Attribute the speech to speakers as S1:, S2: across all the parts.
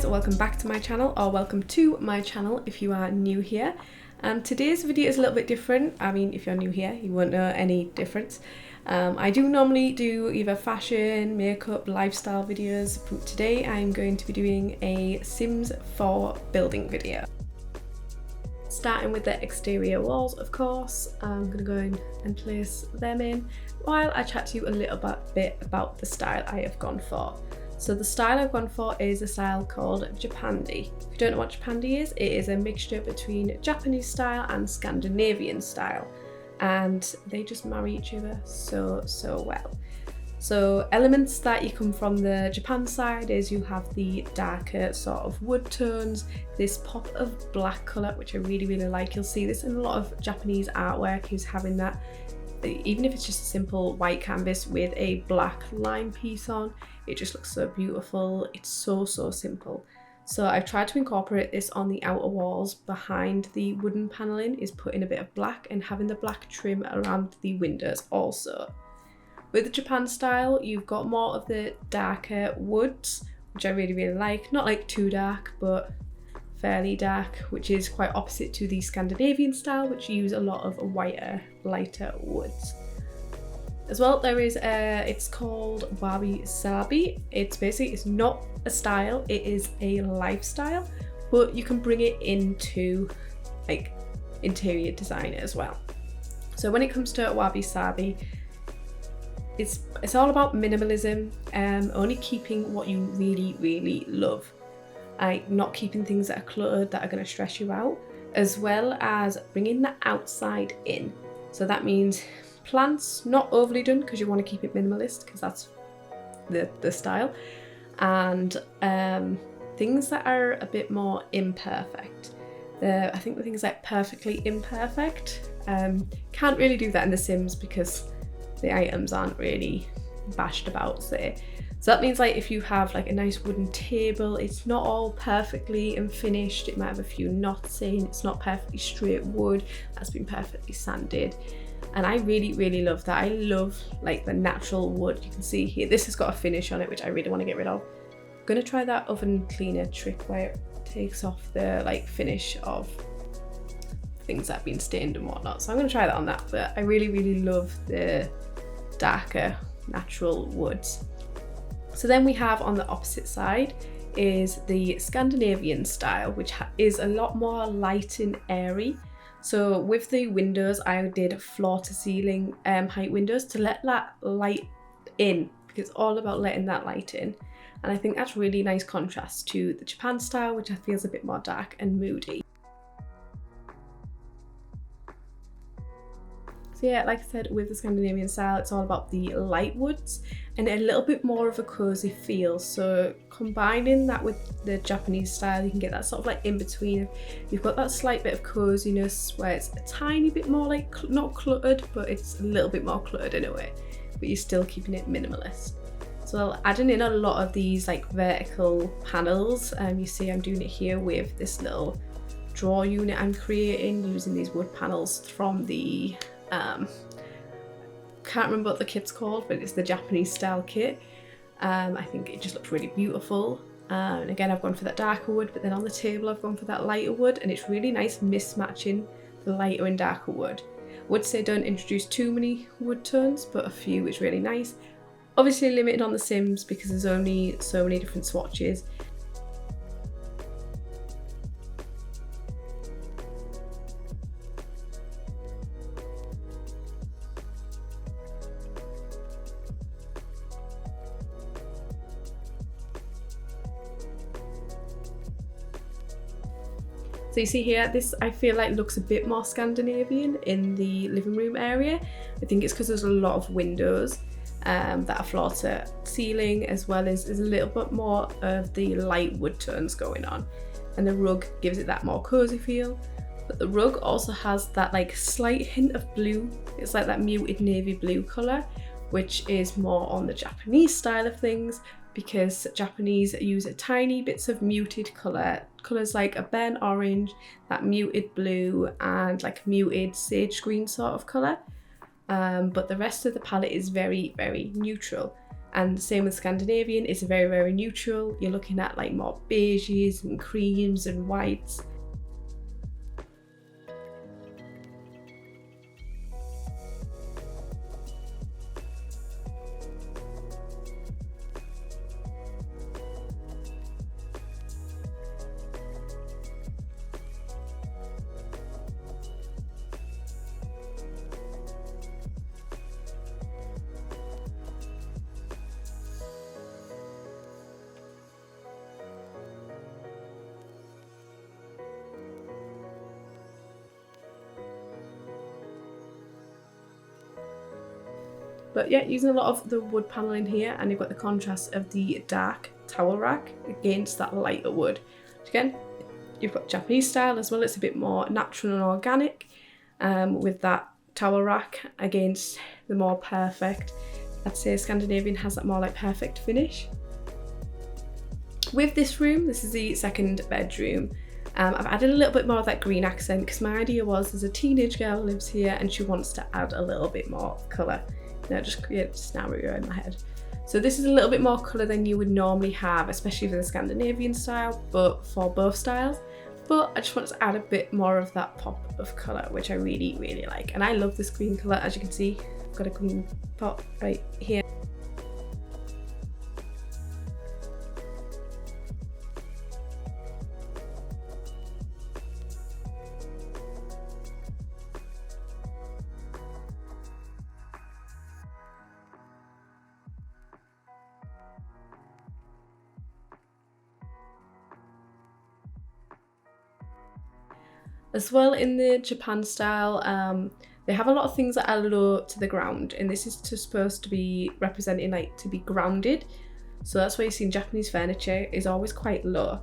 S1: welcome back to my channel, or welcome to my channel if you are new here. Today's video is a little bit different. I mean, if you're new here, you won't know any difference. I do normally do either fashion, makeup, lifestyle videos, but today I'm going to be doing a Sims 4 building video. Starting with the exterior walls, of course. I'm going to go in and place them in while I chat to you a little bit about the style I have gone for. So the style I've gone for is a style called Japandi. If you don't know what Japandi is, it is a mixture between Japanese style and Scandinavian style, and they just marry each other so well. So elements that you come from the Japan side is you have the darker sort of wood tones, this pop of black colour, which I really like. You'll see this in a lot of Japanese artwork, is having that, even if it's just a simple white canvas with a black line piece on, it just looks so beautiful. It's so simple. So I've tried to incorporate this on the outer walls. Behind the wooden panelling is putting a bit of black and having the black trim around the windows also. With the Japan style, you've got more of the darker woods, which I really like. Not like too dark, but fairly dark, which is quite opposite to the Scandinavian style, which use a lot of whiter, lighter woods. As well, there is it's called wabi sabi. It's not a style, it is a lifestyle, but you can bring it into like interior design as well. So when it comes to wabi sabi, it's all about minimalism, only keeping what you really love. Like not keeping things that are cluttered, that are going to stress you out, as well as bringing the outside in. So that means plants, not overly done because you want to keep it minimalist because that's the style, and things that are a bit more imperfect. I think the things like perfectly imperfect, can't really do that in The Sims because the items aren't really bashed about, say. So that means like if you have like a nice wooden table, it's not all perfectly and finished. It might have a few knots in, it's not perfectly straight wood that's been perfectly sanded. And I really love that. I love like the natural wood. You can see here, this has got a finish on it, which I really want to get rid of. I'm gonna try that oven cleaner trick where it takes off the like finish of things that have been stained and whatnot. So I'm gonna try that on that, but I really love the darker natural woods. So then we have on the opposite side is the Scandinavian style, which is a lot more light and airy. So with the windows, I did floor to ceiling height windows to let that light in, because it's all about letting that light in. And I think that's really nice contrast to the Japan style, which I feel is a bit more dark and moody. So yeah, like I said, with the Scandinavian style, it's all about the light woods and a little bit more of a cozy feel. So combining that with the Japanese style, you can get that sort of like in between. You've got that slight bit of coziness where it's a tiny bit more like, not cluttered, but it's a little bit more cluttered in a way, but you're still keeping it minimalist. So adding in a lot of these like vertical panels, you see I'm doing it here with this little drawer unit I'm creating using these wood panels from the can't remember what the kit's called, but it's the Japanese style kit. I think it just looks really beautiful, and again I've gone for that darker wood, but then on the table I've gone for that lighter wood, and it's really nice mismatching the lighter and darker wood. I would say don't introduce too many wood tones, but a few is really nice. Obviously limited on the Sims because there's only so many different swatches. So you see here, this I feel like looks a bit more Scandinavian in the living room area. I think it's because there's a lot of windows that are floor to ceiling, as well as there's a little bit more of the light wood tones going on. And the rug gives it that more cozy feel. But the rug also has that like slight hint of blue. It's like that muted navy blue colour, which is more on the Japanese style of things, because Japanese use tiny bits of muted colours like a burnt orange, that muted blue, and like muted sage green sort of colour. But the rest of the palette is very neutral. And the same with Scandinavian, it's very, very neutral. You're looking at like more beiges and creams and whites. But yeah, using a lot of the wood paneling here, and you've got the contrast of the dark towel rack against that lighter wood. Again, you've got Japanese style as well, it's a bit more natural and organic with that towel rack against the more perfect. I'd say Scandinavian has that more like perfect finish. With this room, this is the second bedroom. I've added a little bit more of that green accent because my idea was there's a teenage girl who lives here and she wants to add a little bit more colour. Now just create a scenario in my head. So this is a little bit more colour than you would normally have, especially for the Scandinavian style, but for both styles. But I just wanted to add a bit more of that pop of colour, which I really, really like. And I love this green colour, as you can see. I've got a green pot right here. As well, in the Japan style, they have a lot of things that are low to the ground, and this is supposed to be representing like to be grounded. So that's why you're seeing Japanese furniture is always quite low.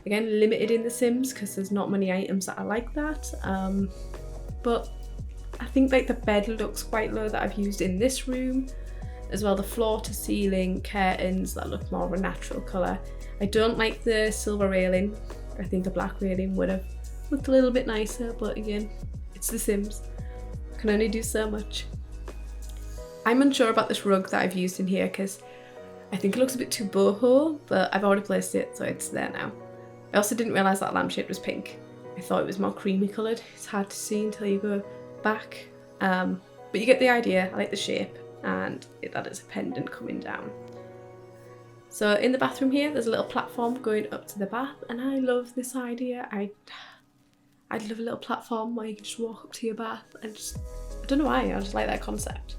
S1: Again, limited in The Sims because there's not many items that are like that. But I think like the bed looks quite low that I've used in this room. As well, the floor to ceiling curtains that look more of a natural colour. I don't like the silver railing. I think the black railing would have looked a little bit nicer, but again, it's The Sims. I can only do so much. I'm unsure about this rug that I've used in here because I think it looks a bit too boho, but I've already placed it, so it's there now. I also didn't realise that lampshade was pink. I thought it was more creamy coloured. It's hard to see until you go back, but you get the idea. I like the shape and that it's a pendant coming down. So in the bathroom here, there's a little platform going up to the bath, and I love this idea. I'd love a little platform where you can just walk up to your bath and just, I don't know why, I just like that concept.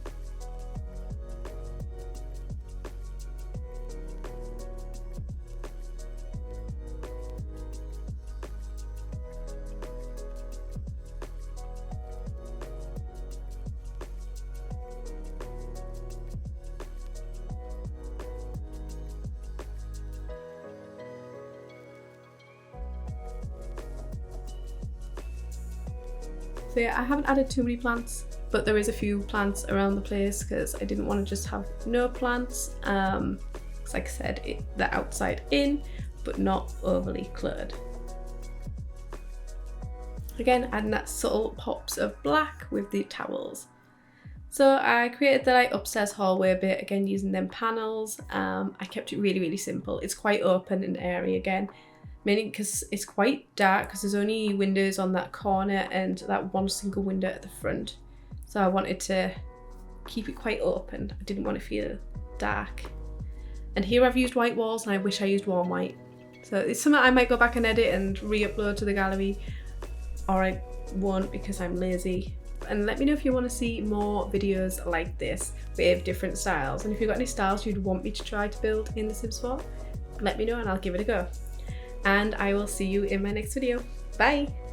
S1: So yeah, I haven't added too many plants, but there is a few plants around the place because I didn't want to just have no plants. Because like I said, they're outside in, but not overly cluttered. Again, adding that subtle pops of black with the towels. So I created the like upstairs hallway bit, again using them panels. I kept it really, really simple. It's quite open and airy again. Mainly because it's quite dark because there's only windows on that corner and that one single window at the front. So I wanted to keep it quite open. I didn't want to feel dark. And here I've used white walls and I wish I used warm white. So it's something I might go back and edit and re-upload to the gallery, or I won't because I'm lazy. And let me know if you want to see more videos like this with different styles. And if you've got any styles you'd want me to try to build in The Sims 4, let me know and I'll give it a go. And I will see you in my next video. Bye!